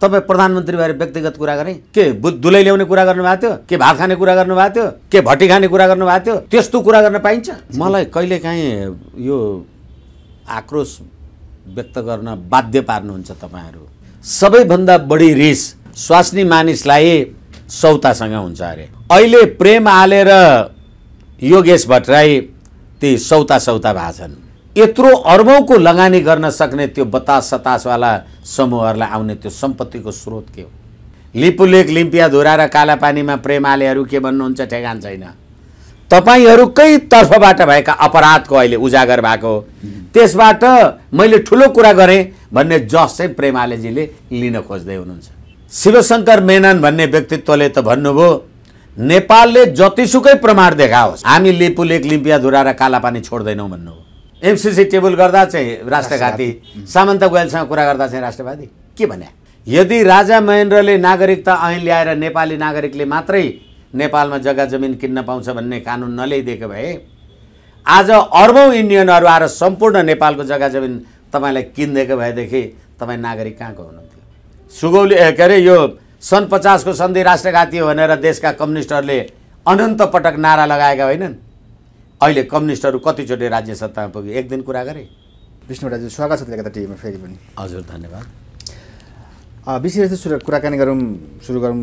तपाईँ प्रधानमन्त्री भएर व्यक्तिगत कुरा गरेँ के दुलै ल्याउने कुरा गर्नुभएको थियो के भात खाने कुरा गर्नुभएको थियो के भट्टी खाने कुरा गर्नुभएको थियो त्यस्तो कुरा गर्न पाइन्छ मलाई कहिलेकाहीँ यो आक्रोश व्यक्त गर्न बाध्य पार्नुहुन्छ तपाईहरू सबैभन्दा बढी रिस स्वास्नी मानिसलाई सौतासँग हुन्छ अरे अहिले प्रेम आले र योगेश भट्टराई ती सौता भएका छन् यत्रो अर्बौंको लगानी गर्न सक्ने त्यो बतास सतासवाला समूहहरूलाई आउने त्यो सम्पत्तिको स्रोत के हो लिपुलेक लिम्पियाधुरा र कालापानीमा प्रेम आलेहरू के भन्नुहुन्छ ठेगान छैन तपाईहरूकै तर्फबाट भएका अपराधको अहिले उजागर भएको त्यसबाट मैले ठुलो कुरा गरेँ भन्ने जस चाहिँ प्रेम आलेजीले लिन खोज्दै हुनुहुन्छ शिवशंकर मेनन भन्ने व्यक्तित्वले त भन्नुभयो नेपालले जतिसुकै प्रमाण देखाओस् हामी लिपुलेक लिम्पियाधुरा र कालापानी छोड्दैनौँ भन्नुभयो एमसीसी टेबल गर्दा चाहिँ राष्ट्रघाती सामन्त गोयलसँग कुरा गर्दा चाहिँ राष्ट्रवादी के भने यदि राजा महेन्द्रले नागरिकता ऐन ल्याएर नेपाली नागरिकले मात्रै नेपालमा जग्गा जमिन किन्न पाउँछ भन्ने कानुन नल्याइदिएको भए आज अर्बौं इन्डियनहरू आएर सम्पूर्ण नेपालको जग्गा जमिन तपाईँलाई किनिदिएको भएदेखि तपाईँ नागरिक कहाँको हुनुहुन्थ्यो सुगौली के अरे यो सन् 50 को सन्धि राष्ट्रघाती हो भनेर देशका कम्युनिस्टहरूले अनन्त पटक नारा लगाएका होइनन् अहिले कम्युनिस्टहरू कतिचोटि राज्य सत्तामा पुगे एक दिन कुरा गरे विष्णु राजु स्वागत छ कता टिभीमा फेरि पनि हजुर धन्यवाद विशेष कुराकानी सुरु गरौँ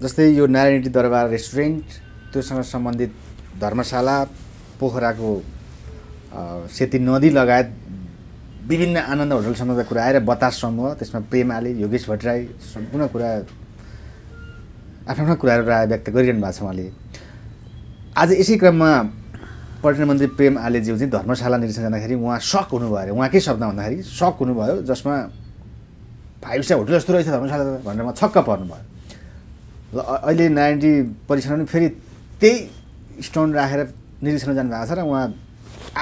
जस्तै यो नारायणी दरबार रेस्टुरेन्ट त्योसँग सम्बन्धित धर्मशाला पोखराको सेती नदी लगायत विभिन्न आनन्द होटलसम्मका कुरा आएर बतास समूह त्यसमा प्रेम आले योगेश भट्टराई सम्पूर्ण कुरा आफ्ना कुराहरू राय व्यक्त गरिरहनु भएको छ उहाँले आज यसै क्रममा पर्यटन मन्त्री प्रेम आलेज्यू चाहिँ धर्मशाला निरीक्षण जाँदाखेरि उहाँ सक हुनुभयो अरे उहाँकै शब्दमा भन्दाखेरि सक हुनुभयो जसमा 5 स्टार होटल जस्तो रहेछ धर्मशाला भनेर उहाँ छक्क पर्नुभयो र अहिले नारायणी परिसरमा पनि फेरि त्यही स्टोन राखेर निरीक्षण जानुभएको छ र उहाँ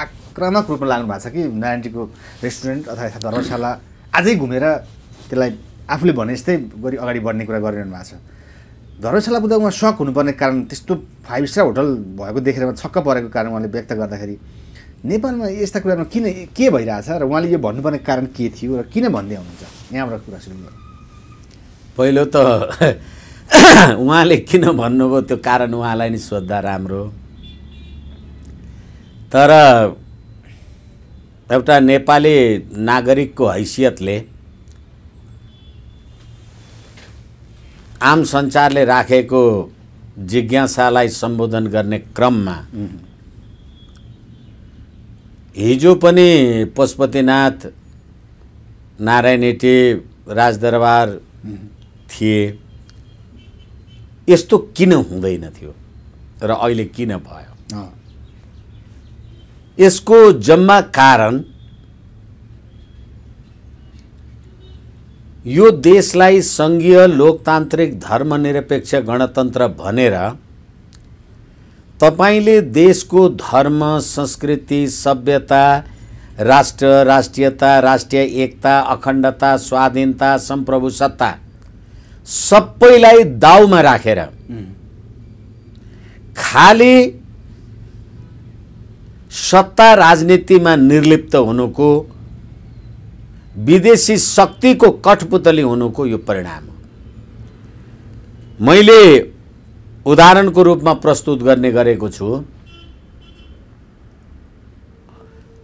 आक्रामक रूपमा लाग्नु भएको छ कि नारायणीको रेस्टुरेन्ट अथवा धर्मशाला अझै घुमेर त्यसलाई आफूले भने जस्तै गरी अगाडि बढ्ने कुरा गरिरहनु भएको छ धर्मशाला बुझ्दा उहाँ सक हुनुपर्ने कारण त्यस्तो 5 स्टार होटल भएको देखेर छक्क परेको कारण उहाँले व्यक्त गर्दाखेरि नेपालमा यस्ता कुरामा किन के भइरहेछ र उहाँले यो भन्नुपर्ने कारण के थियो र किन भन्दै हुनुहुन्छ यहाँबाट कुरा सुरु गरौँ पहिलो त उहाँले किन भन्नुभयो त्यो कारण उहाँलाई नि सोध्दा राम्रो तर एउटा नेपाली नागरिकको हैसियतले आम सञ्चारले राखेको जिज्ञासालाई सम्बोधन गर्ने क्रममा हिजो पनि पशुपतिनाथ नारायणहिटी राजदरबार थिए यस्तो किन हुँदैन थियो र अहिले किन भयो यसको जम्मा कारण यो देशलाई संघीय लोकतान्त्रिक धर्मनिरपेक्ष गणतन्त्र भनेर तपाईले देशको धर्म संस्कृति सभ्यता राष्ट्र राष्ट्रियता राष्ट्रिय एकता अखण्डता स्वाधीनता सम्प्रभु सत्ता सबैलाई दाउमा राखेर खाली सत्ता राजनीतिमा निर्लिप्त हुनुको विदेशी शक्तिको कठपुतली हुनुको यो परिणाम हो मैले उदाहरणको रूपमा प्रस्तुत गर्ने गरेको छु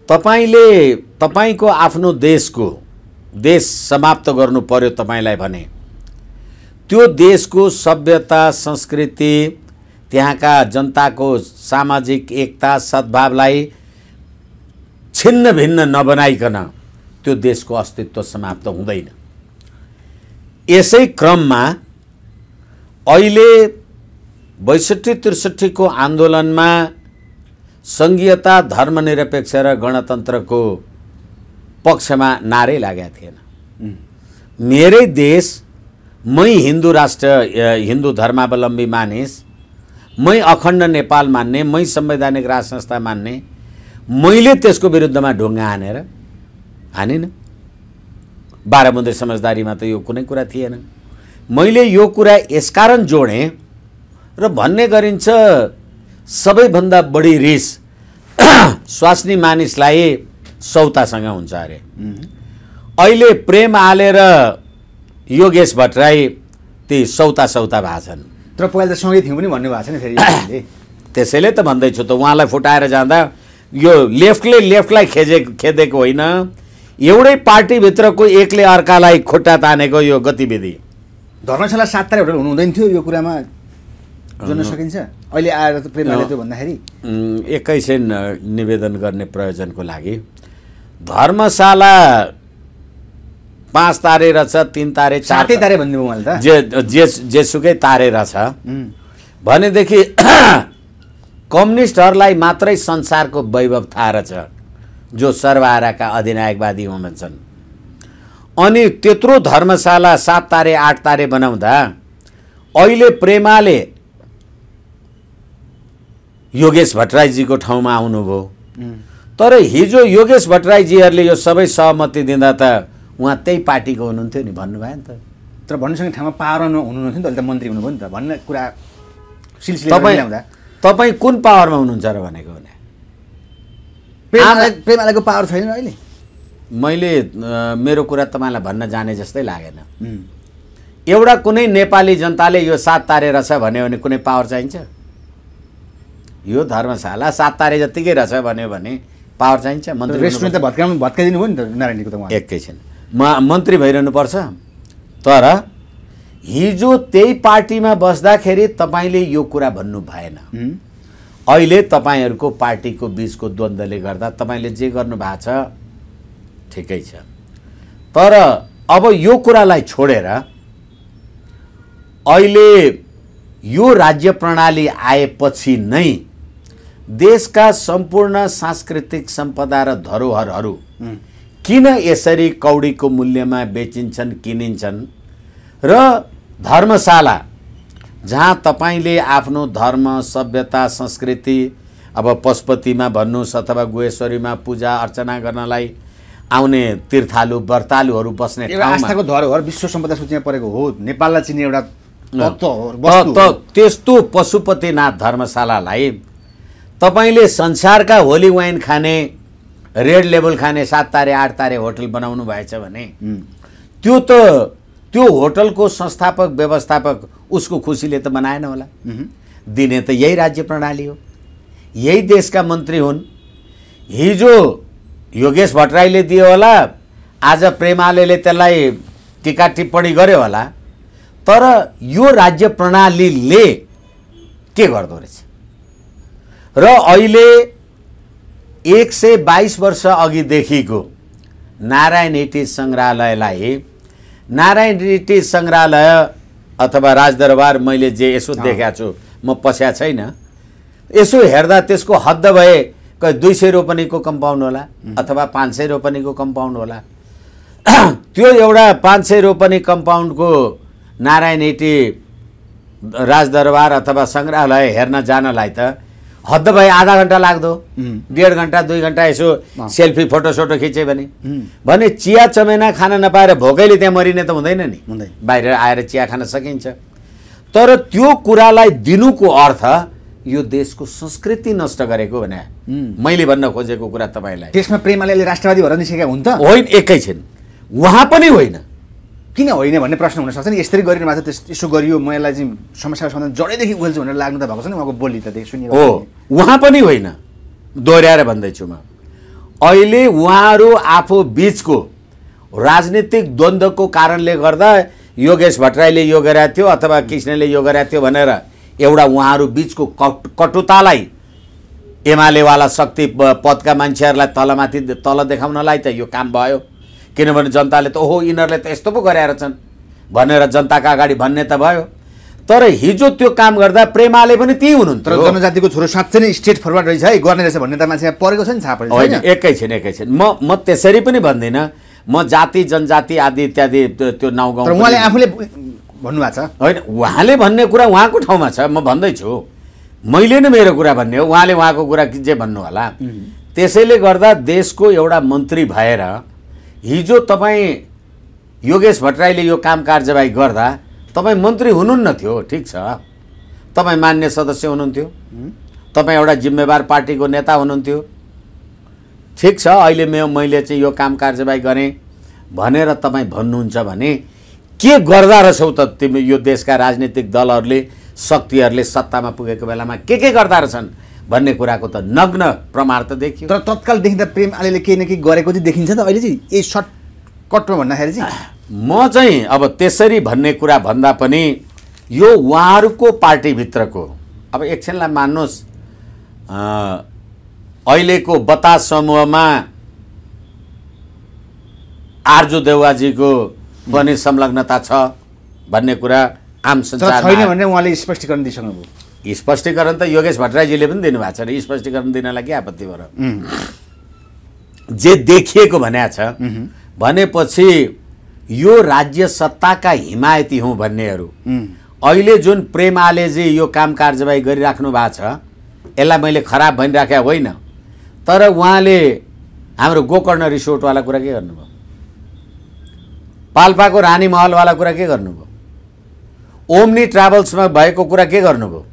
तपाईले तपाईको आफ्नो देश समाप्त गर्नु पर्यो तपाईलाई भने त्यो देशको सभ्यता संस्कृति त्यहाँका जनताको सामाजिक एकता सद्भावलाई छिन्न भिन्न नबनाइकन त्यो देशको अस्तित्व समाप्त हुँदैन यसै क्रममा अहिले 62-63 को आन्दोलनमा संघीयता धर्मनिरपेक्ष र गणतन्त्रको पक्षमा नारै लागेका थिएन मेरै देश मै हिन्दू राष्ट्र हिन्दू धर्मावलम्बी मानिस मै अखण्ड नेपाल मान्ने मै संवैधानिक राज संस्था मान्ने मैले त्यसको विरुद्धमा ढुङ्गा हानिन 12 बुँदे समझदारीमा त यो कुनै कुरा थिएन मैले यो कुरा यसकारण जोडेँ र भन्ने गरिन्छ सबैभन्दा बढी रिस स्वास्नी मानिसलाई सौतासँग हुन्छ अरे अहिले प्रेम आले र योगेश भट्टराई ती सौता भएको छन्। तर पहिला त सँगै थियौँ पनि भन्नुभएको छ नि फेरि यहाँले। त्यसैले त भन्दैछु त, उहाँलाई फुटाएर जाँदा यो लेफ्टले लेफ्टलाई खेदेको होइन, एउटै पार्टीभित्रको एकले अर्कालाई खुट्टा तानेको यो गतिविधि। धर्मशाला 7 तारे होटल हुनु हुँदैन थियो, यो कुरामा जोड्न सकिन्छ? अहिले आएर त प्रेमले त्यो भन्दाखेरि एकैछिन निवेदन गर्ने प्रयोजनको लागि, धर्मशाला 5 तारे रहेछ, 3 तारे, 4 तारे भन्नुभयो मैले त। जेसुकै तारे रहेछ भनेदेखि कम्युनिस्टहरूलाई मात्रै संसारको वैभव थाहा रहेछ, जो सर्वहाराका अधिनायकवादी हुन्छन्। अनि त्यत्रो धर्मशाला 7 तारे 8 तारे बनाउँदा अहिले प्रेमाले योगेश भट्टराईजीको ठाउँमा आउनुभयो। तर हिजो योगेश भट्टराईजीहरूले यो सबै सहमति दिँदा त उहाँ त्यही पार्टीको हुनुहुन्थ्यो नि, भन्नुभयो नि त। तर भन्नुसँगै ठाउँमा पावरमा हुनुहुन्थ्यो नि त, अहिले त मन्त्री हुनुभयो नि त भन्ने कुरा सिलसिला ल्याउँदा तपाईँ कुन पावरमा हुनुहुन्छ र भनेको भने प्रेमालेको पावर छैन अहिले? मैले मेरो कुरा तपाईँलाई भन्न जाने जस्तै लागेन। एउटा कुनै नेपाली जनताले यो 7 तारे रहेछ भन्यो भने कुनै पावर चाहिन्छ? यो धर्मशाला 7 तारे जतिकै रहेछ भन्यो भने पावर चाहिन्छ? मन्त्री रेस्टुरेन्ट त भत्काइदिनु भयो नि त नारायणजीको त उहाँ। एकैछिन मन्त्री भइरहनुपर्छ। तर हिजो त्यही पार्टीमा बस्दाखेरि तपाईँले यो कुरा भन्नु भएन। अहिले तपाईँहरूको पार्टीको बीचको द्वन्द्वले गर्दा तपाईँले जे गर्नु भएको छ ठिकै छ। तर अब यो कुरालाई छोडेर अहिले यो राज्य प्रणाली आएपछि नै देशका सम्पूर्ण सांस्कृतिक सम्पदा र धरोहरहरू किन यसरी कौडीको मूल्यमा बेचिन्छन्, किनिन्छन्? र धर्मशाला जहाँ तपाईँले आफ्नो धर्म, सभ्यता, संस्कृति, अब पशुपतिमा भन्नुहोस् अथवा गुहेश्वरीमा पूजा अर्चना गर्नलाई आउने तीर्थालु व्रतालुहरू बस्ने ठाउँमा आस्थाको धरोहर विश्व सम्पदा सूचीमा परेको हो, नेपाललाई चिन्ने एउटा त्यस्तो पशुपतिनाथ धर्मशालालाई तपाईँले संसारका होली वाइन खाने, रेड लेबल खाने 7 तारे 8 तारे होटल बनाउनु भएछ भने त्यो होटलको संस्थापक व्यवस्थापक उसको खुसीले त बनाएन होला। दिने त यही राज्य प्रणाली हो, यही देशका मन्त्री हुन्। हिजो योगेश भट्टराईले दियो होला, आज प्रेमाले त्यसलाई टीका टिप्पणी गर्यो होला। तर यो राज्य प्रणालीले के गर्दो रहेछ? र अहिले 122 वर्ष अघिदेखिको नारायण हिटी सङ्ग्रहालयलाई, नारायण हिटी सङ्ग्रहालय अथवा राजदरबार मैले जे यसो देखाएको छु, म पस्या छैन, यसो हेर्दा त्यसको हद भए 200 रोपनीको कम्पाउन्ड होला अथवा 500 रोपनीको कम्पाउन्ड होला। त्यो एउटा 500 रोपनी कम्पाउन्डको नारायण हिटी राजदरबार अथवा सङ्ग्रहालय हेर्न जानलाई त हद भए आधा घन्टा लाग्दो, 1.5 घन्टा 2 घन्टा यसो सेल्फी फोटोसोटो खिचे भने चिया चमेना खान नपाएर भोकैले त्यहाँ मरिने त हुँदैन नि, बाहिर आएर चिया खान सकिन्छ। तर त्यो कुरालाई दिनुको अर्थ यो देशको संस्कृति नष्ट गरेको भने मैले भन्न खोजेको कुरा तपाईँलाई। त्यसमा प्रेमाले राष्ट्रवादी भएर निस्केका हुन् त? होइन, एकैछिन, उहाँ पनि होइन। किन होइन भन्ने प्रश्न हुनसक्छ नि। यसरी गरिनु भएको छ, यसो गरियो, म यसलाई चाहिँ समस्याको समाधान जडैदेखि उल्छु भनेर लाग्नु त भएको छ नि उहाँको बोली त सुनिएको हो। उहाँ पनि होइन, दोहोऱ्याएर भन्दैछु म। अहिले उहाँहरू आफू बिचको राजनीतिक द्वन्द्वको कारणले गर्दा योगेश भट्टराईले यो गरेको थियो अथवा कृष्णले यो गरेको थियो भनेर एउटा उहाँहरू बिचको कटुतालाई एमालेवाला शक्ति पदका मान्छेहरूलाई तल देखाउनलाई त यो काम भयो। किनभने जनताले त ओहो यिनीहरूले त यस्तो पो गरेर छन् भनेर जनताका अगाडि भन्ने त भयो। तर हिजो त्यो काम गर्दा प्रेमाले पनि त्यही हुनुहुन्थ्यो। तर जनजातिको छोरो साँच्चै नै स्टेट फरवर्ड रहेछ है, गर्ने रहेछ भन्ने त मान्छे परेको छ नि, छाप होइन। एकैछिन म त्यसरी पनि भन्दिनँ, म जाति जनजाति आदि इत्यादि त्यो नाउँगाउँ। तर उहाँले आफूले भन्नुभएको छ होइन, उहाँले भन्ने कुरा उहाँको ठाउँमा छ, म भन्दैछु, मैले नै मेरो कुरा भन्ने हो, उहाँले उहाँको कुरा जे भन्नु होला। त्यसैले गर्दा देशको एउटा मन्त्री भएर हिजो तपाईँ योगेश भट्टराईले यो काम कारबाही गर्दा तपाईँ मन्त्री हुनुहुन्न थियो, ठिक छ, तपाईँ मान्य सदस्य हुनुहुन्थ्यो, तपाईँ एउटा जिम्मेवार पार्टीको नेता हुनुहुन्थ्यो, ठिक छ। अहिले मैले चाहिँ यो काम कारबाही गरेँ भनेर तपाईँ भन्नुहुन्छ भने के गर्दा रहेछौ त तिमी यो देशका राजनीतिक दलहरूले शक्तिहरूले सत्तामा पुगेको बेलामा के गर्दा रहेछन् भन्ने कुराको त नग्न प्रमाण त देखियो। तर तत्काल देखिँदा प्रेम आलेले केही न केही गरेको चाहिँ देखिन्छ त अहिले चाहिँ यही सर्टकटमा भन्दाखेरि चाहिँ। म चाहिँ अब त्यसरी भन्ने कुरा भन्दा पनि यो उहाँहरूको पार्टीभित्रको अब एकछिनलाई मान्नुहोस् अहिलेको बतास समूहमा आर्जु देउवाजीको पनि संलग्नता छ भन्ने कुरा आम सञ्चारमा छैन भने उहाँले स्पष्टीकरण दिइसक्नुभयो। स्पष्टीकरण त योगेश भट्टराईजीले पनि दिनुभएको छ र स्पष्टीकरण दिनलाई के आपत्ति भयो र? जे देखिएको भनेको छ भनेपछि यो राज्य सत्ताका हिमायती हुँ भन्नेहरू अहिले जुन प्रेम आलेजी यो काम कारबाही गरिराख्नु भएको छ यसलाई मैले खराब भनिराखेको होइन, तर उहाँले हाम्रो गोकर्ण रिसोर्टवाला कुरा के गर्नुभयो? पाल्पाको रानी महलवाला कुरा के गर्नुभयो? ओम्नी ट्राभल्समा भएको कुरा के गर्नुभयो?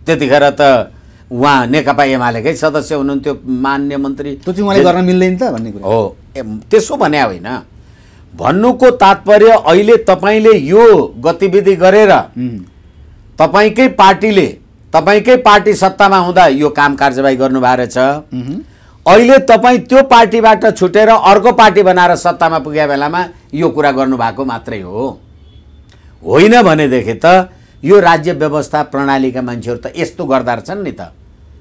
त्यतिखेर त उहाँ नेकपा एमालेकै सदस्य हुनुहुन्थ्यो, मान्य मन्त्री। त्यो चाहिँ उहाँले गर्न मिल्दैन त भन्ने कुरा हो। त्यसो भने होइन, भन्नुको तात्पर्य अहिले तपाईँले यो गतिविधि गरेर तपाईँकै पार्टी सत्तामा हुँदा यो काम कारबाही गर्नुभएको रहेछ। अहिले तपाईँ त्यो पार्टीबाट छुटेर अर्को पार्टी बनाएर सत्तामा पुगेको बेलामा यो कुरा गर्नुभएको मात्रै हो। होइन भनेदेखि त यो राज्य व्यवस्था प्रणालीका मान्छेहरू त यस्तो गर्दा रहेछन् नि त,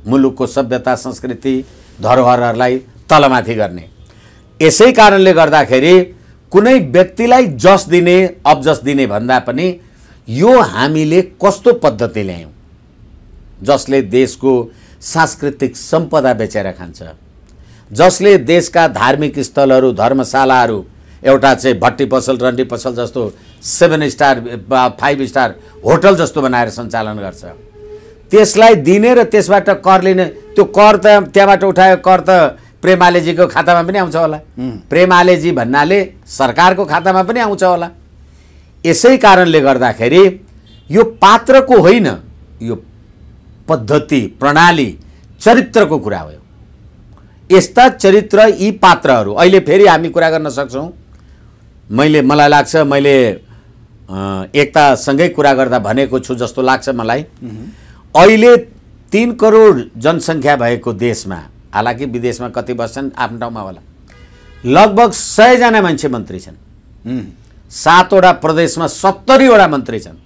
मुलुकको सभ्यता संस्कृति धरोहरहरूलाई तलमाथि गर्ने। यसै कारणले गर्दाखेरि कुनै व्यक्तिलाई जस दिने अबजस दिने भन्दा पनि यो हामीले कस्तो पद्धति ल्यायौँ जसले देशको सांस्कृतिक सम्पदा बेचेर खान्छ, जसले देशका धार्मिक स्थलहरू धर्मशालाहरू एउटा चाहिँ भट्टी पसल रन्डी पसल जस्तो 7 स्टार 5 स्टार होटल जस्तो बनाएर सञ्चालन गर्छ। त्यसलाई दिने र त्यसबाट कर लिने, त्यो कर त त्यहाँबाट उठायो कर त प्रेम आलेजीको खातामा पनि आउँछ होला, प्रेम आलेजी भन्नाले सरकारको खातामा पनि आउँछ होला। यसै कारणले गर्दाखेरि यो पात्रको होइन, यो पद्धति प्रणाली चरित्रको कुरा हो। यस्ता चरित्र यी पात्रहरू अहिले फेरि हामी कुरा गर्न सक्छौँ। मलाई लाग्छ मैले एकतासँगै कुरा गर्दा भनेको छु जस्तो लाग्छ मलाई। अहिले 3 करोड जनसङ्ख्या भएको देशमा, हालाकि विदेशमा कति बस्छन् आफ्नो ठाउँमा होला, लगभग 100 जना मान्छे मन्त्री छन्। 7 वटा प्रदेशमा 70 वटा मन्त्री छन्।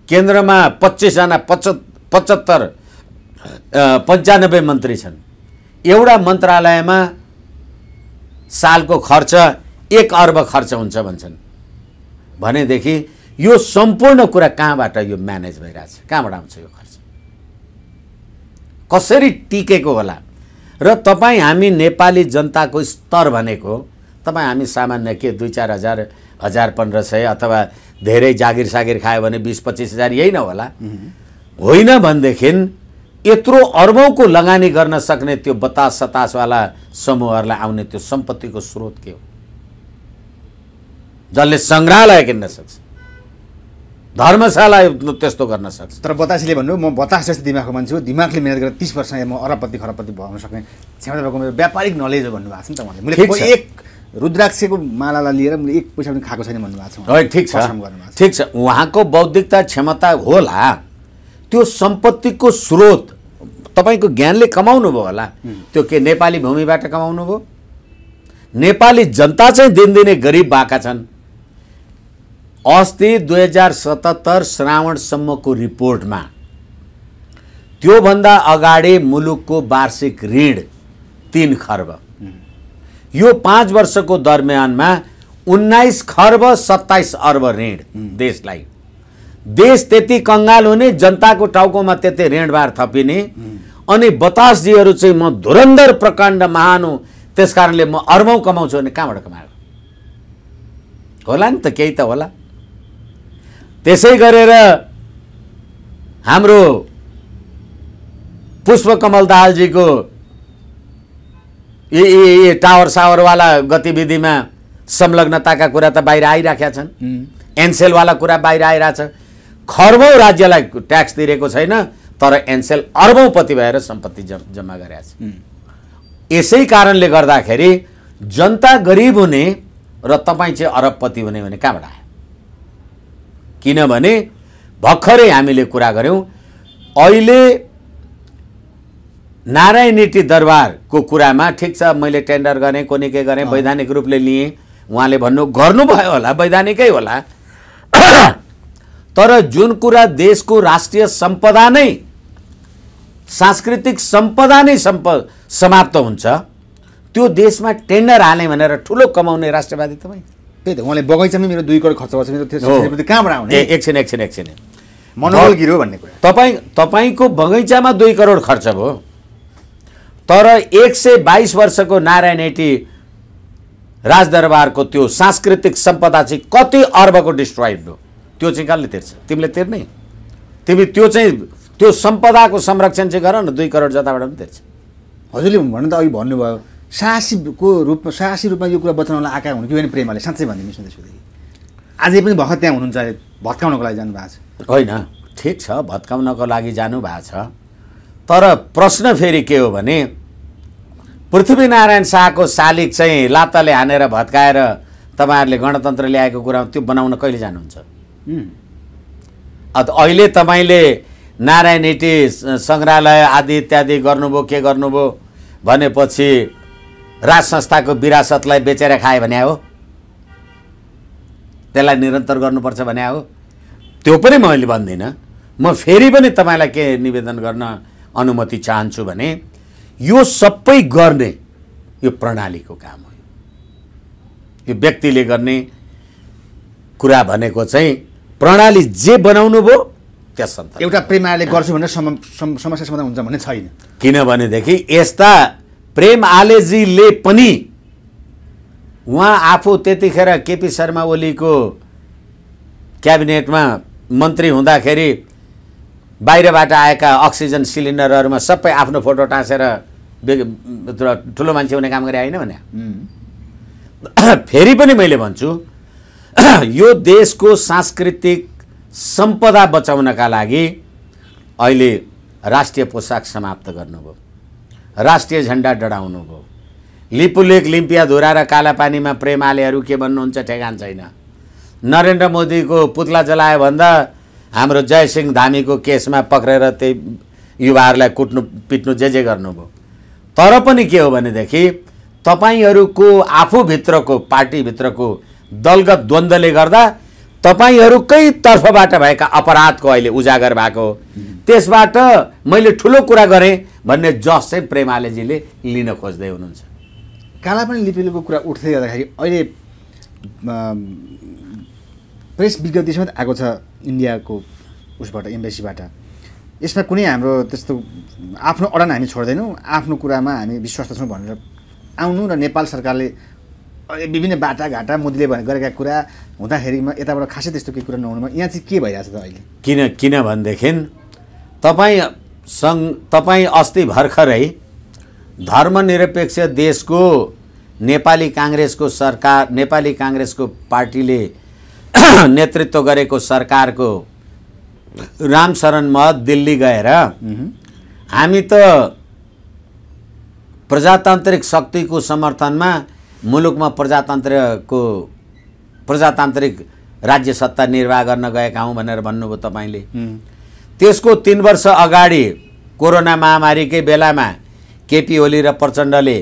केन्द्रमा 25 जना 75 95 मन्त्री छन्। एउटा मन्त्रालयमा सालको खर्च 1 अर्ब खर्च हुन्छ भन्छन् भनेदेखि यो सम्पूर्ण कुरा कहाँबाट यो म्यानेज भइरहेछ? कहाँबाट आउँछ यो खर्च? कसरी टिकेको होला? र तपाईँ हामी नेपाली जनताको स्तर भनेको तपाईँ हामी सामान्य के 2-4 हजार 1500 अथवा धेरै जागिर सागिर खायो भने 20-25 हजार यही न होला? होइन भनेदेखि यत्रो अर्बौंको लगानी गर्न सक्ने त्यो बतास सतासवाला समूहहरूलाई आउने त्यो सम्पत्तिको स्रोत के हो? जसले सङ्ग्रहालय किन्न सक्छ, धर्मशाला त्यस्तो गर्न सक्छ। तर बतासीले भन्नु म बतास जस्तो दिमागको मान्छे हो, दिमागले मेहनत गरेर 30 वर्ष म अरबपति खरबपति भन्न सक्ने क्षमता भएको मेरो व्यापारिक नलेज हो भन्नुभएको छ नि त उहाँले। मैले एक रुद्राक्षको मालालाई लिएर मैले 1 पैसा पनि खाएको छैन भन्नुभएको छ। ठिक छ, ठिक छ, उहाँको बौद्धिकता क्षमता होला। त्यो सम्पत्तिको स्रोत तपाईँको ज्ञानले कमाउनु भयो होला। त्यो के नेपाली भूमिबाट कमाउनु भयो? नेपाली जनता चाहिँ दिनदिनै गरिब भएका छन्। अस्ति 2077 श्रावणसम्मको रिपोर्टमा त्योभन्दा अगाडि मुलुकको वार्षिक ऋण 3 खर्ब, यो 5 वर्षको दरम्यानमा 19 खर्ब 27 अर्ब ऋण देशलाई। देश त्यति कङ्गाल हुने, जनताको टाउकोमा त्यति ऋणभार थपिने, अनि बतासजीहरू चाहिँ म धुरन्धर प्रकाण्ड महान हुँ त्यस कारणले म अर्बौं कमाउँछु भने कहाँबाट कमायो होला? नि त केही त होला। त्यसै गरेर हाम्रो पुष्पकमल दाहालजीको टावर सावरवाला गतिविधिमा संलग्नताका कुरा त बाहिर आइराखेका छन्। एनसेलवाला कुरा बाहिर आइरहेछ। खर्बौं राज्यलाई ट्याक्स तिरेको छैन, तर एनसेल अर्बौंपति भएर सम्पत्ति जम्मा गरेको छ। यसै कारणले गर्दाखेरि जनता गरिब हुने र तपाईँ चाहिँ अरबपति हुने भने कहाँबाट आयो? किनभने भर्खरै हामीले कुरा गऱ्यौँ अहिले नारायणहिटी दरबारको कुरामा ठिक छ मैले टेन्डर गरेँ कुनै के गरेँ वैधानिक रूपले लिएँ उहाँले गर्नुभयो होला वैधानिकै होला तर जुन कुरा देशको राष्ट्रिय सम्पदा नै सांस्कृतिक सम्पदा नै समाप्त हुन्छ त्यो देशमा टेन्डर हाले भनेर ठुलो कमाउने राष्ट्रवादी तपाईँ त्यही त उहाँले बगैँचामै मेरो 2 करोड खर्च गर्छ मेरो त्यो कहाँबाट आउने एकछिन मनोबल गिरो भन्ने कुरा तपाईँको बगैँचामा 2 करोड खर्च भयो तर 122 वर्षको नारायणहिटी राजदरबारको त्यो सांस्कृतिक सम्पदा चाहिँ कति अर्बको डिस्ट्रोइड भयो त्यो चाहिँ कसले तिर्छ तिमीले तिर्ने तिमी त्यो सम्पदाको संरक्षण चाहिँ गर न 2 करोड जताबाट पनि तिर्छ हजुरले भन्नु त अघि भन्नुभयो साहसी रूपमा यो कुरा बचाउनलाई आएका हुनु कि होइन प्रेमाले साँच्चै भनिदिनुहोस् न त्यसपछि अझै पनि भर्खर त्यहाँ हुनुहुन्छ भत्काउनको लागि जानुभएको छ होइन ठिक छ भत्काउनको लागि जानुभएको छ तर प्रश्न फेरि के हो भने पृथ्वीनारायण शाहको शालिग चाहिँ लात्ताले हानेर भत्काएर तपाईँहरूले गणतन्त्र ल्याएको कुरामा त्यो बनाउन कहिले जानुहुन्छ अहिले तपाईँले नारायणहिटी सङ्ग्रहालय आदि इत्यादि गर्नुभयो के गर्नुभयो भनेपछि राज संस्थाको विरासतलाई बेचेर खाए भने हो त्यसलाई निरन्तर गर्नुपर्छ भने हो त्यो पनि मैले भन्दिनँ म फेरि पनि तपाईँलाई के निवेदन गर्न अनुमति चाहन्छु भने यो सबै गर्ने यो प्रणालीको काम हो यो व्यक्तिले गर्ने कुरा भनेको चाहिँ प्रणाली जे बनाउनु भयो त्यस एउटा प्रेमाले गर्छु भनेर समस्या समाधान हुन्छ भन्ने छैन किनभनेदेखि यस्ता प्रेम आलेजीले पनि उहाँ आफू त्यतिखेर केपी शर्मा ओलीको क्याबिनेटमा मन्त्री हुँदाखेरि बाहिरबाट आएका अक्सिजन सिलिन्डरहरूमा सबै आफ्नो फोटो टाँसेर ठुलो मान्छे हुने काम गरे होइन भने फेरि पनि मैले भन्छु यो देशको सांस्कृतिक सम्पदा बचाउनका लागि अहिले राष्ट्रिय पोसाक समाप्त गर्नुभयो राष्ट्रिय झण्डा डढाउनु भयो लिपुलेक लिम्पियाधुरा र कालापानीमा प्रेमालेहरू के भन्नुहुन्छ ठेगान छैन नरेन्द्र मोदीको पुतला जलायो भन्दा हाम्रो जयसिंह धामीको केसमा पक्रेर त्यही युवाहरूलाई कुट्नु पिट्नु जे गर्नुभयो तर पनि के हो भनेदेखि तपाईँहरूको आफूभित्रको पार्टीभित्रको दलगत द्वन्द्वले गर्दा तपाईँहरूकै तर्फबाट भएका अपराधको अहिले उजागर भएको त्यसबाट मैले ठुलो कुरा गरेँ भन्ने जस चाहिँ प्रेमालेजीले लिन खोज्दै हुनुहुन्छ कालापानी लिपिको कुरा उठ्दै गर्दाखेरि अहिले प्रेस विज्ञप्ति समेत आएको छ इन्डियाको उसबाट एम्बेसीबाट यसमा कुनै हाम्रो त्यस्तो आफ्नो अडान हामी छोड्दैनौँ आफ्नो कुरामा हामी विश्वस्त छौँ भनेर आउनु र नेपाल सरकारले विभिन्न बाटाघाटा मोदीले गरेका कुरा हुँदाखेरिमा यताबाट खासै त्यस्तो केही कुरा नहुनुमा यहाँ चाहिँ के भइरहेछ त अहिले किनभनेदेखि तपाईँ अस्ति भर्खरै धर्मनिरपेक्ष देशको नेपाली काङ्ग्रेसको पार्टीले नेतृत्व गरेको सरकारको रामशरण महत दिल्ली गएर हामी त प्रजातान्त्रिक शक्तिको समर्थनमा मुलुकमा प्रजातान्त्रिक राज्य सत्ता निर्वाह गर्न गएका हौँ भनेर भन्नुभयो तपाईँले त्यसको 3 वर्ष अगाडि कोरोना महामारीकै बेलामा केपी ओली र प्रचण्डले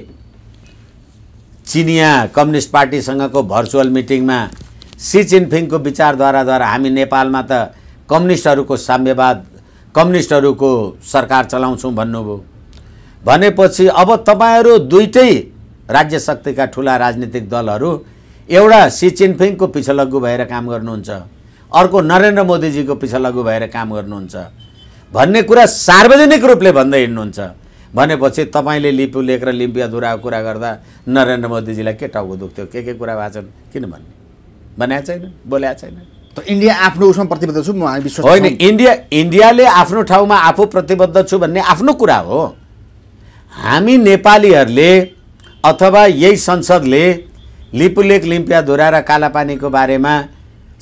चिनिया कम्युनिस्ट पार्टीसँगको भर्चुअल मिटिङमा सी जिनपिङको विचारधाराद्वारा हामी नेपालमा त कम्युनिस्टहरूको साम्यवाद कम्युनिस्टहरूको सरकार चलाउँछौँ भन्नुभयो भनेपछि अब तपाईँहरू दुईटै राज्य शक्तिका ठुला राजनीतिक दलहरू एउटा सी जिनपिङको पिछलग्गु भएर काम गर्नुहुन्छ अर्को नरेन्द्र मोदीजीको पिछलग्गु भएर काम गर्नुहुन्छ भन्ने कुरा सार्वजनिक रूपले भन्दै हिँड्नुहुन्छ भनेपछि तपाईँले लिपुलेक र लिम्पियाधुराको कुरा गर्दा नरेन्द्र मोदीजीलाई के टाउको दुख्थ्यो के कुरा भएको छन् किन भन्ने भनेको छैन बोलेको छैन त इन्डिया आफ्नो उसमा प्रतिबद्ध छु म विश्वास होइन इन्डियाले आफ्नो ठाउँमा आफू प्रतिबद्ध छु भन्ने आफ्नो कुरा हो हामी नेपालीहरूले अथवा यही संसदले लिपुलेक लिम्पियाधुरा र कालापानीको बारेमा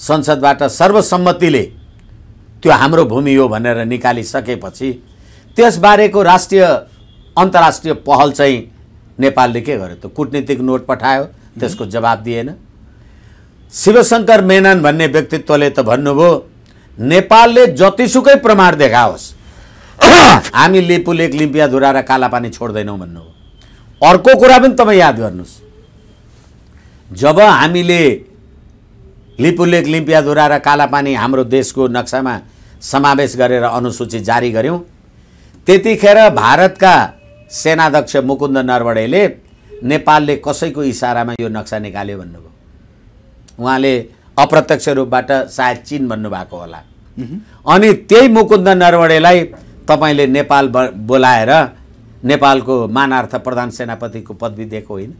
संसदबाट सर्वसम्मतिले त्यो हाम्रो भूमि हो भनेर निकालिसकेपछि त्यसबारेको राष्ट्रिय अन्तर्राष्ट्रिय पहल चाहिँ नेपालले के गर्यो त कूटनीतिक नोट पठायो त्यसको जवाब दिएन शिवशंकर मेनन भन्ने व्यक्तित्वले त भन्नुभयो नेपालले जतिसुकै प्रमाण देखाओस् हामी लिपुलेक लिम्पियाधुरा र कालापानी छोड्दैनौँ भन्नु हो। अर्को कुरा पनि तपाईँ याद गर्नुहोस्, जब हामीले लिपुलेक लिम्पियाधुरा र कालापानी हाम्रो देशको नक्सामा समावेश गरेर अनुसूची जारी गर्यौं, त्यतिखेर भारतका सेनाध्यक्ष मुकुन्द नरवणेले नेपालले कसैको इसारामा यो नक्सा निकाल्यो भन्नुभयो। उहाँले अप्रत्यक्ष रूपबाट सायद चीन भन्नुभएको होला। अनि त्यही मुकुन्द नरवणेलाई तपाईले नेपाल बोलाएर नेपालको मानार्थ प्रधान सेनापतिको पदवी दिएको होइन।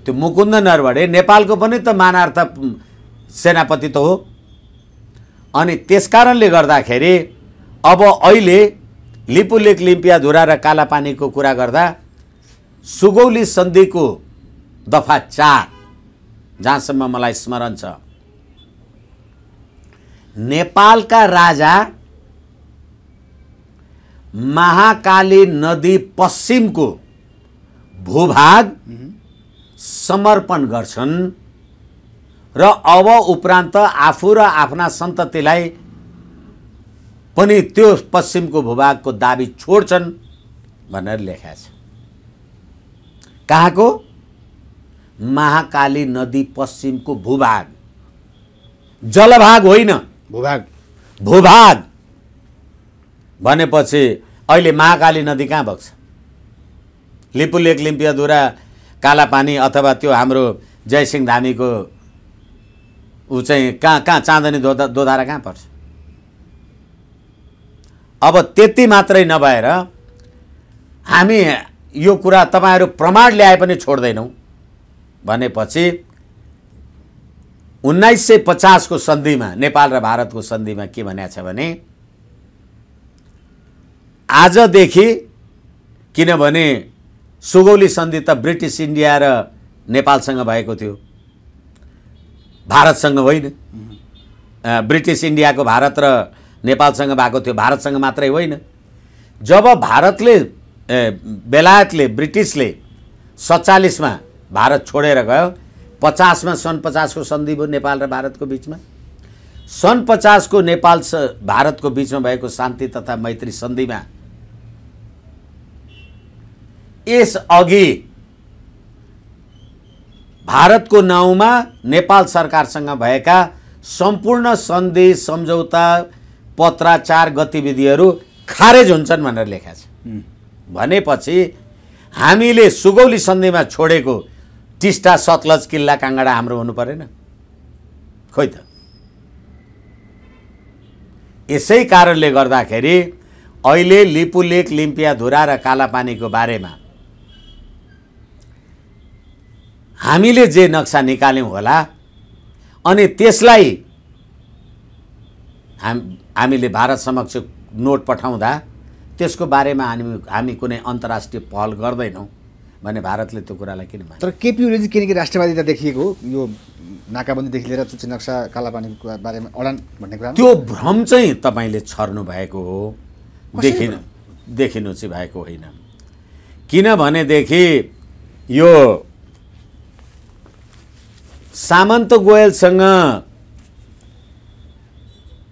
त्यो मुकुन्द नरवणे नेपालको पनि त मानार्थ सेनापति त हो। अनि त्यसकारणले गर्दाखेरि अब अहिले लिपुलेक लिम्पियाधुरा र कालापानीको कुरा गर्दा सुगौली सन्धिको दफा 4 जहाँसम्म मलाई स्मरण छ, नेपालका राजा महाकाली नदी पश्चिमको भूभाग समर्पण गर्छन् र अब उपरान्त आफू र आफ्ना सन्ततिलाई पनि त्यो पश्चिमको भूभागको दाबी छोड्छन् भनेर लेखेको छ। कहाँको? महाकाली नदी पश्चिमको भूभाग, जलभाग होइन, भूभाग। भूभाग भनेपछि अहिले महाकाली नदी कहाँ बग्छ? लिपुलेक लिम्पियाधुरा कालापानी अथवा त्यो हाम्रो जयसिंह धामीको ऊ चाहिँ कहाँ चाँदनी दोधारा कहाँ पर्छ? अब त्यति मात्रै नभएर हामी यो कुरा तपाईहरु प्रमाण ल्याए पनि छोड्दैनौं भनेपछि 1950 को सन्धिमा नेपाल र भारतको सन्धिमा के भनेको छ भने आजदेखि, किनभने सुगौली सन्धि त ब्रिटिश इन्डिया र नेपालसँग भएको थियो, भारतसँग होइन। ब्रिटिश इन्डियाको भारत र नेपालसँग भएको थियो, भारतसँग मात्रै होइन। जब भारतले बेलायतले ब्रिटिसले 47 मा भारत छोडेर गयो, 50 मा सन् 50 को सन्धि भयो नेपाल र भारतको बीचमा। सन् 50 को नेपाल भारतको बीचमा भएको शान्ति तथा मैत्री सन्धिमा यस अघि भारतको नाउँमा नेपाल सरकारसँग भएका सम्पूर्ण सन्धि सम्झौता पत्राचार गतिविधिहरू खारेज हुन्छन् भनेर लेखेको छ। भनेपछि हामीले सुगौली सन्धिमा छोडेको टिस्टा सतलज किल्ला काङ्गडा हाम्रो हुनु परेन? खोइ त। यसै कारणले गर्दाखेरि अहिले लिपुलेक लिम्पियाधुरा र कालापानीको बारेमा हामीले जे नक्सा निकाल्यौं होला अनि त्यसलाई हामीले भारत समक्ष नोट पठाउँदा त्यसको बारेमा हामी कुनै अन्तर्राष्ट्रिय पहल गर्दैनौं भने भारतले त्यो कुरालाई किन मान्छ? तर केपी ओलीजी किनकि राष्ट्रवादिता देखिएको यो नाकाबन्दीदेखि लिएर चुच्ची नक्सा कालापानीको बारेमा अडान भन्ने कुरा, त्यो भ्रम चाहिँ तपाईले छर्नु भएको हो, देखिनु चाहिँ भएको होइन। किनभनेदेखि यो सामन्त गोयलसँग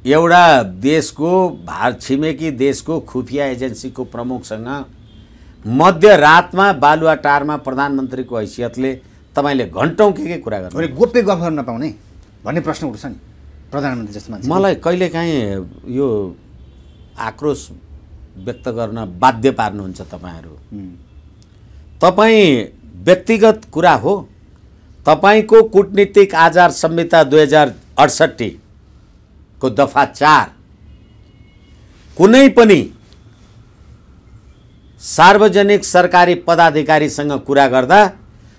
एउटा देशको छिमेकी देशको खुफिया एजेन्सीको प्रमुखसँग मध्यरातमा बालुवाटारमा प्रधानमन्त्रीको हैसियतले तपाईले घण्टौं के कुरा गर्नु, गोप्य गफ गर्न नपाउने भन्ने प्रश्न उठ्छ नि प्रधानमन्त्री जस्तो मान्छे। मलाई कहिलेकाहीँ यो आक्रोश व्यक्त गर्न बाध्य पार्नुहुन्छ तपाईहरु। तपाई व्यक्तिगत कुरा हो, तपाईको कूटनीतिक आचार संहिता 2068 को दफा 4 कुनै पनि सार्वजनिक सरकारी पदाधिकारीसँग कुरा गर्दा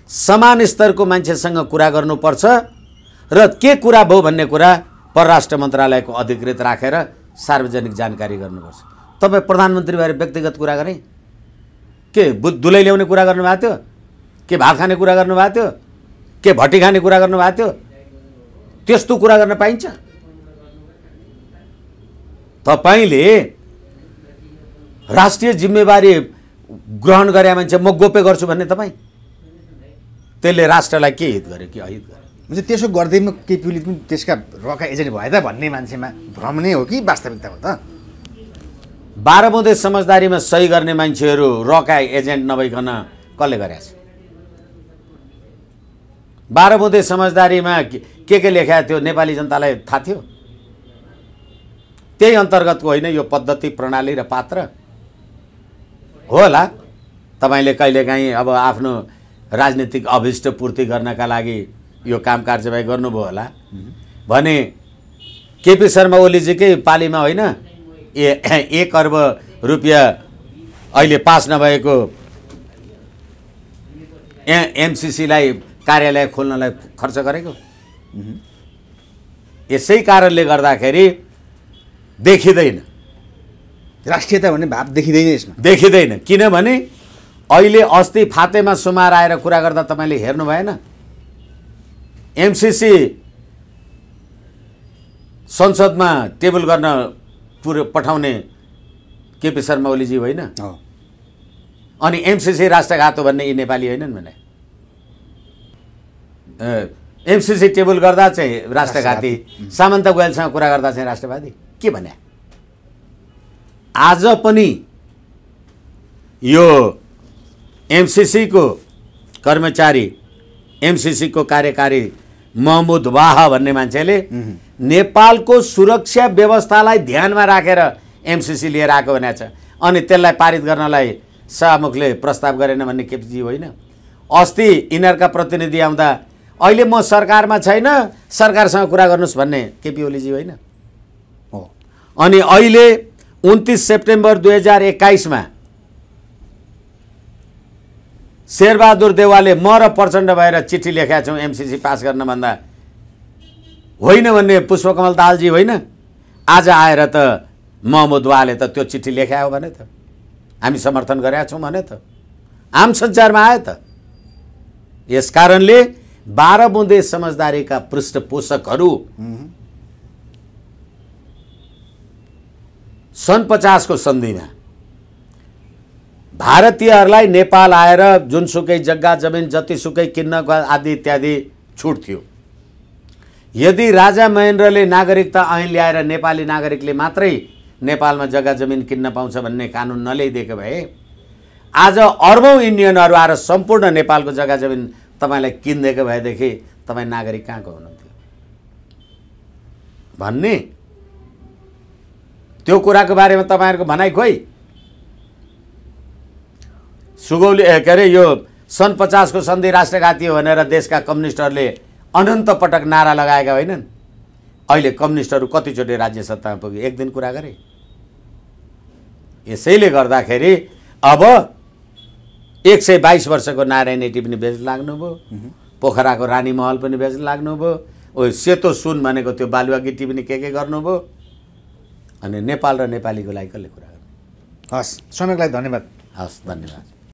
समान स्तरको मान्छेसँग कुरा गर्नुपर्छ र के कुरा भयो भन्ने कुरा परराष्ट्र मन्त्रालयको अधिकृत राखेर सार्वजनिक जानकारी गर्नुपर्छ। तपाई प्रधानमन्त्री भएर व्यक्तिगत कुरा गरे के दुलै ल्याउने कुरा गर्नु भएको थियो, के भात खाने कुरा गर्नु भएको थियो, के भट्टी खाने कुरा गर्नु भएको थियो? त्यस्तो कुरा गर्न पाइन्छ? तपाईले राष्ट्रिय जिम्मेवारी ग्रहण गरे मान्छे म गोप्य गर्छु भन्ने तपाई त्यसले राष्ट्रलाई के हित गर्यो कि अहित गर्यो? हुन्छ त्यसो गर्दैमा केपीले पनि त्यसका रका एजेन्ट भए त भन्ने मान्छेमा भ्रम नै हो कि वास्तविकता हो त? 12 बुँदे समझदारीमा सही गर्ने मान्छेहरू रका एजेन्ट नभइकन कसले गरेछ? 12 बुँदे समझदारीमा के लेखा थियो नेपाली जनतालाई थाहा थियो? त्यही अन्तर्गतको होइन यो पद्धति, प्रणाली र पात्र होला। तपाईँले कहिलेकाहीँ अब आफ्नो राजनीतिक अभिष्ट पूर्ति गर्नका लागि यो काम कारबाही गर्नुभयो होला भने केपी शर्मा ओलीजीकै पालीमा होइन 1 अर्ब रुपियाँ अहिले पास नभएको एमसिसीलाई कार्यालय खोल्नलाई खर्च गरेको। यसै कारणले गर्दाखेरि देखिँदैन, राष्ट्रियता भन्ने भाव देखिँदैन यसमा, देखिँदैन। किनभने अहिले अस्ति फातेमा सुमार आएर कुरा गर्दा तपाईँले हेर्नु भएन? एमसिसी संसदमा टेबल गर्न पठाउने केपी शर्मा ओलीजी होइन? अनि एमसिसी राष्ट्रघात हो भन्ने यी नेपाली होइनन् भने? एमसिसी टेबल गर्दा चाहिँ राष्ट्रघाती, सामन्त गोयलसँग कुरा गर्दा चाहिँ राष्ट्रवादी, के भने? आज पनि यो एमसिसीको कर्मचारी, एमसिसीको कार्यकारी महमुद वाह भन्ने मान्छेले नेपालको सुरक्षा व्यवस्थालाई ध्यानमा राखेर एमसिसी लिएर आएको भनेको छ। अनि त्यसलाई पारित गर्नलाई शाहमुखले प्रस्ताव गरेन भन्ने केपीजी होइन? अस्ति यिनीहरूका प्रतिनिधि आउँदा अहिले म सरकारमा छैन, सरकारसँग कुरा गर्नुहोस् भन्ने केपी ओलीजी होइन? अनि अहिले 29 सेप्टेम्बर 2021 शेरबहादुर देउवाले म र प्रचण्ड भएर चिठी लेखेका छौँ एमसिसी पास गर्न भन्दा होइन भन्ने पुष्पकमल दाहालजी होइन? आज आएर त महमुद वाहले त त्यो चिठी लेखायो भने त हामी समर्थन गरेका छौँ भने त आम सञ्चारमा आयो त। यस कारणले 12 बुँदे समझदारीका पृष्ठपोषकहरू सन् 50 को सन्धिमा भारतीयहरूलाई नेपाल आएर जुनसुकै जग्गा जमिन जतिसुकै किन्नको आदि इत्यादि छुट थियो। यदि राजा महेन्द्रले नागरिकता ऐन ल्याएर नेपाली नागरिकले मात्रै नेपालमा जग्गा जमिन किन्न पाउँछ भन्ने कानुन नल्याइदिएको भए आज अर्बौं इन्डियनहरू आएर सम्पूर्ण नेपालको जग्गा जमिन तपाईँलाई किनिदिएको भएदेखि तपाईँ नागरिक कहाँको हुनुहुन्थ्यो भन्ने त्यो कुराको बारेमा तपाईँहरूको भनाइ खोइ? सुगौली के अरे यो सन् 50 को सन्धि राष्ट्रघाती हो भनेर देशका कम्युनिस्टहरूले अनन्त पटक नारा लगाएका होइनन्? अहिले कम्युनिस्टहरू कतिचोटि राज्य सत्तामा पुगे? एक दिन कुरा गरे। यसैले गर्दाखेरि अब 122 वर्षको नारायण एटी पनि बेच्न लाग्नुभयो, पोखराको रानी महल पनि बेच्न लाग्नुभयो, ओ सेतो सुन भनेको त्यो बालुवा गिट्टी पनि के गर्नुभयो। अनि नेपाल र नेपालीको लागि कसले कुरा गर्नु? हस्, समयको लागि धन्यवाद। हस्, धन्यवाद।